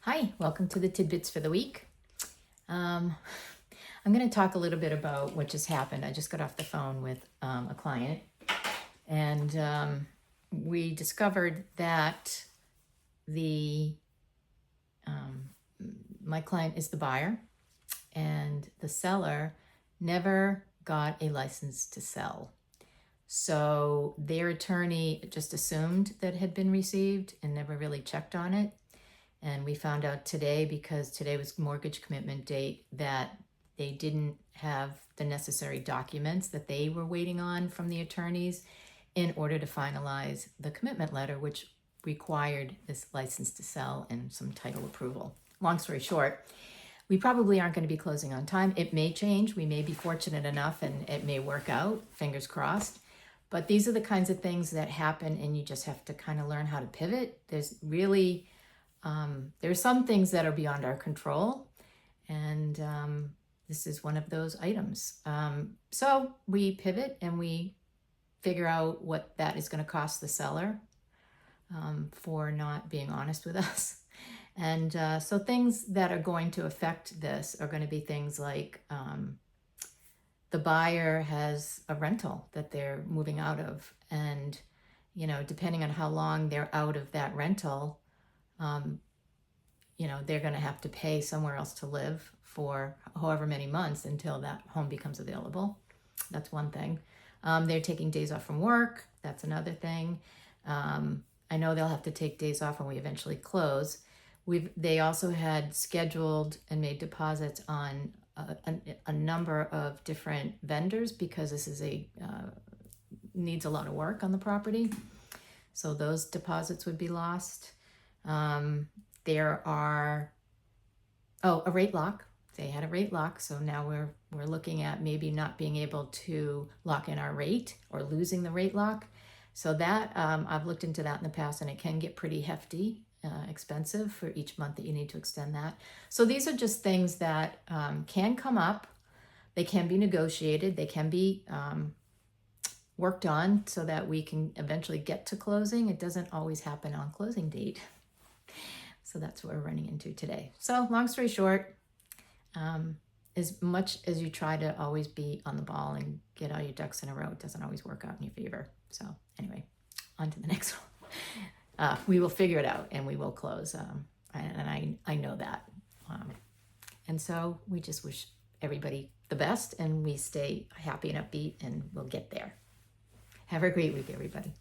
Hi, welcome to the Tidbits for the week. I'm going to talk a little bit about what just happened. I just got off the phone with a client, and we discovered that the my client is the buyer, and the seller never got a license to sell. So their attorney just assumed that it had been received and never really checked on it. And we found out today, because today was mortgage commitment date, that they didn't have the necessary documents that they were waiting on from the attorneys in order to finalize the commitment letter, which required this license to sell and some title approval. Long story short, we probably aren't going to be closing on time. It may change. We may be fortunate enough and it may work out, fingers crossed. But these are the kinds of things that happen, and you just have to kind of learn how to pivot. There's some things that are beyond our control, and this is one of those items. So we pivot and we figure out what that is going to cost the seller for not being honest with us. And so things that are going to affect this are going to be things like the buyer has a rental that they're moving out of, and depending on how long they're out of that rental, they're going to have to pay somewhere else to live for however many months until that home becomes available. That's one thing. They're taking days off from work. That's another thing. I know they'll have to take days off when we eventually close. They also had scheduled and made deposits on a number of different vendors, because this is needs a lot of work on the property. So those deposits would be lost. There are a rate lock. They had a rate lock, so now we're looking at maybe not being able to lock in our rate or losing the rate lock. So that I've looked into that in the past, and it can get pretty hefty, expensive for each month that you need to extend that. So these are just things that can come up. They can be negotiated. They can be worked on so that we can eventually get to closing. It doesn't always happen on closing date. So that's what we're running into today. So long story short, as much as you try to always be on the ball and get all your ducks in a row, it doesn't always work out in your favor. So anyway, on to the next one. We will figure it out and we will close. And I know that. And so we just wish everybody the best, and we stay happy and upbeat, and we'll get there. Have a great week, everybody.